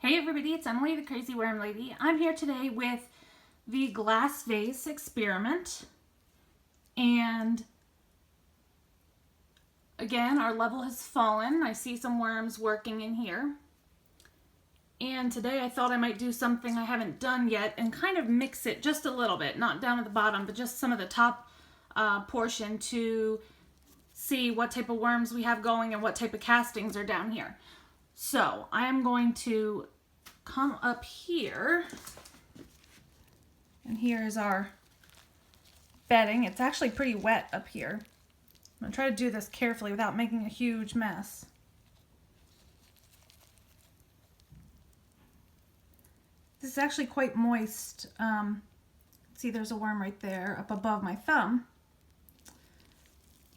Hey everybody, it's Emily the Crazy Worm Lady. I'm here today with the glass vase experiment. And again, our level has fallen. I see some worms working in here. And today I thought I might do something I haven't done yet and kind of mix it just a little bit, not down at the bottom, but just some of the top portion to see what type of worms we have going and what type of castings are down here. So I am going to come up here, and here is our bedding. It's actually pretty wet up here. I'm gonna try to do this carefully without making a huge mess. This is actually quite moist. See, there's a worm right there up above my thumb.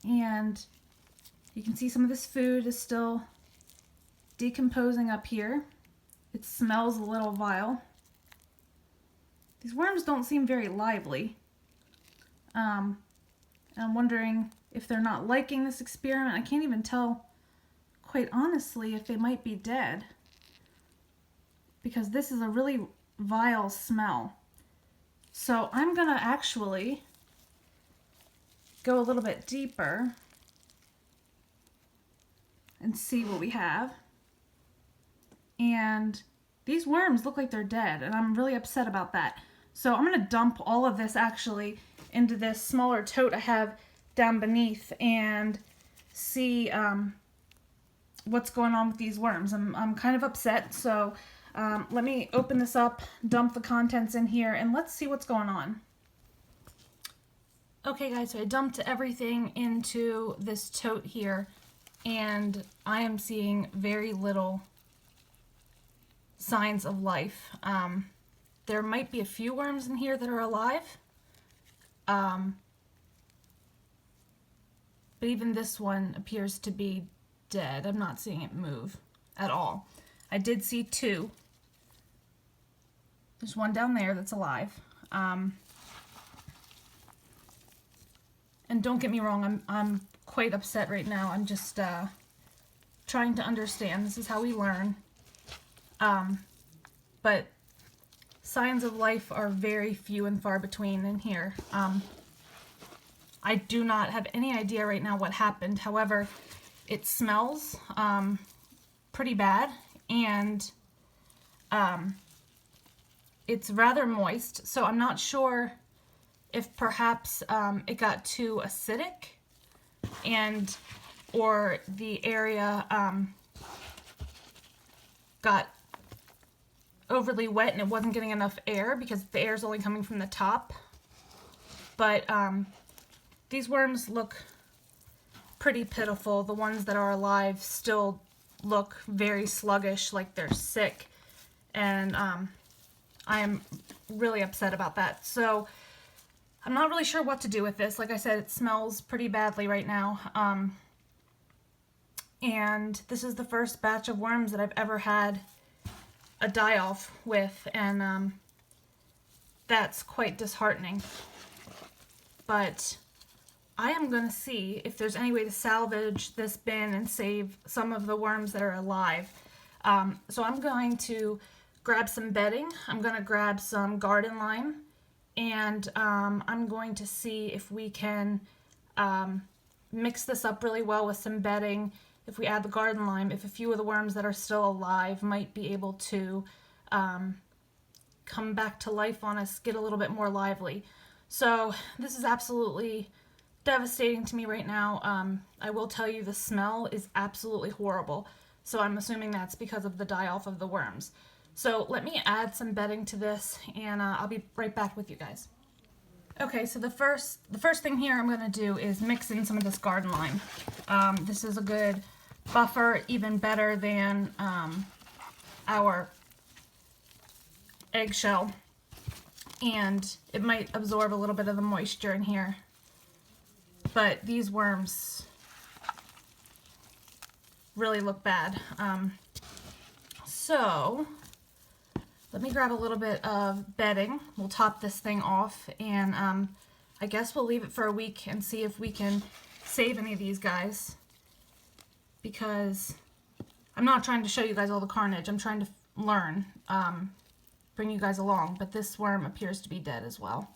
And you can see some of this food is still decomposing up here. It smells a little vile. These worms don't seem very lively. And I'm wondering if they're not liking this experiment. I can't even tell, quite honestly, if they might be dead, because this is a really vile smell. So I'm gonna actually go a little bit deeper and see what we have. And these worms look like they're dead, and I'm really upset about that. So I'm gonna dump all of this actually into this smaller tote I have down beneath and see what's going on with these worms. I'm kind of upset, so let me open this up, dump the contents in here, and let's see what's going on. Okay guys, so I dumped everything into this tote here, and I am seeing very little signs of life. There might be a few worms in here that are alive, but even this one appears to be dead. I'm not seeing it move at all. I did see two. There's one down there that's alive. And don't get me wrong, I'm quite upset right now. I'm just trying to understand. This is how we learn. But signs of life are very few and far between in here. I do not have any idea right now what happened. However, it smells pretty bad, and it's rather moist, so I'm not sure if perhaps it got too acidic or the area got overly wet and it wasn't getting enough air, because the air is only coming from the top. But these worms look pretty pitiful. The ones that are alive still look very sluggish, like they're sick, and I am really upset about that. So I'm not really sure what to do with this. Like I said, it smells pretty badly right now. And this is the first batch of worms that I've ever had a die-off with, and that's quite disheartening. But I am going to see if there's any way to salvage this bin and save some of the worms that are alive. So I'm going to grab some bedding, I'm going to grab some garden lime, and I'm going to see if we can mix this up really well with some bedding. If we add the garden lime, if a few of the worms that are still alive might be able to come back to life on us, get a little bit more lively. So this is absolutely devastating to me right now. I will tell you, the smell is absolutely horrible. So I'm assuming that's because of the die-off of the worms. So let me add some bedding to this, and I'll be right back with you guys. Okay, so the first thing here I'm going to do is mix in some of this garden lime. This is a good buffer, even better than our eggshell, and it might absorb a little bit of the moisture in here. But these worms really look bad. So let me grab a little bit of bedding. We'll top this thing off, and I guess we'll leave it for a week and see if we can save any of these guys, because I'm not trying to show you guys all the carnage. I'm trying to learn, bring you guys along. But this worm appears to be dead as well.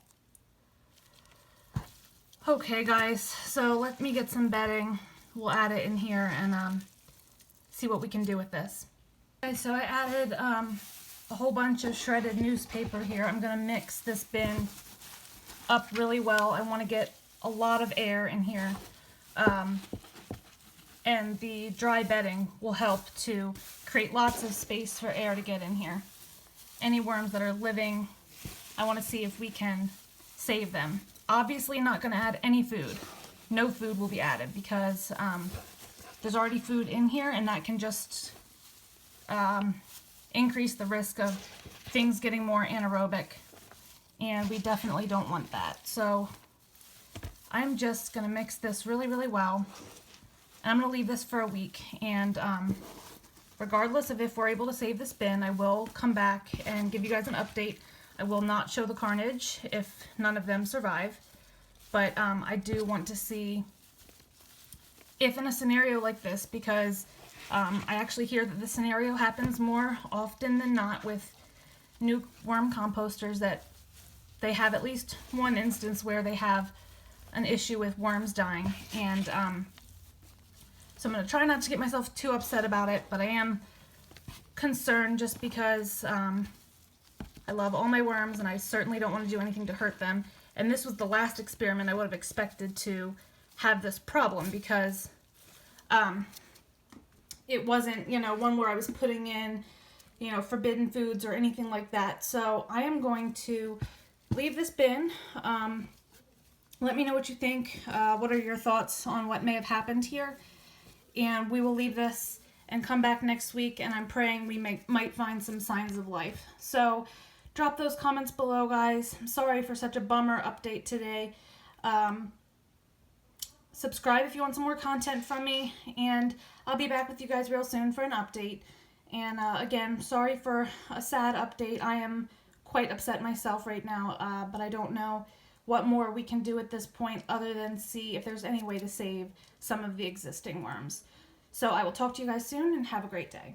Okay guys, so let me get some bedding. We'll add it in here and see what we can do with this. Okay, so I added a whole bunch of shredded newspaper here. I'm going to mix this bin up really well. I want to get a lot of air in here. And the dry bedding will help to create lots of space for air to get in here. Any worms that are living, I want to see if we can save them. Obviously not going to add any food. No food will be added because there's already food in here, and that can just increase the risk of things getting more anaerobic, and we definitely don't want that. So I'm just going to mix this really, really well. And I'm going to leave this for a week, and regardless of if we're able to save this bin, I will come back and give you guys an update. I will not show the carnage if none of them survive, but I do want to see if in a scenario like this, because I actually hear that the scenario happens more often than not with new worm composters, that they have at least one instance where they have an issue with worms dying. And so I'm going to try not to get myself too upset about it, but I am concerned just because I love all my worms and I certainly don't want to do anything to hurt them. And this was the last experiment I would have expected to have this problem, because it wasn't, you know, one where I was putting in, you know, forbidden foods or anything like that. So I am going to leave this bin. Let me know what you think. What are your thoughts on what may have happened here? And we will leave this and come back next week, and I'm praying we might find some signs of life. So drop those comments below, guys. I'm sorry for such a bummer update today. Subscribe if you want some more content from me, and I'll be back with you guys real soon for an update. And again, sorry for a sad update. I am quite upset myself right now, but I don't know what more we can do at this point other than see if there's any way to save some of the existing worms. So I will talk to you guys soon, and have a great day.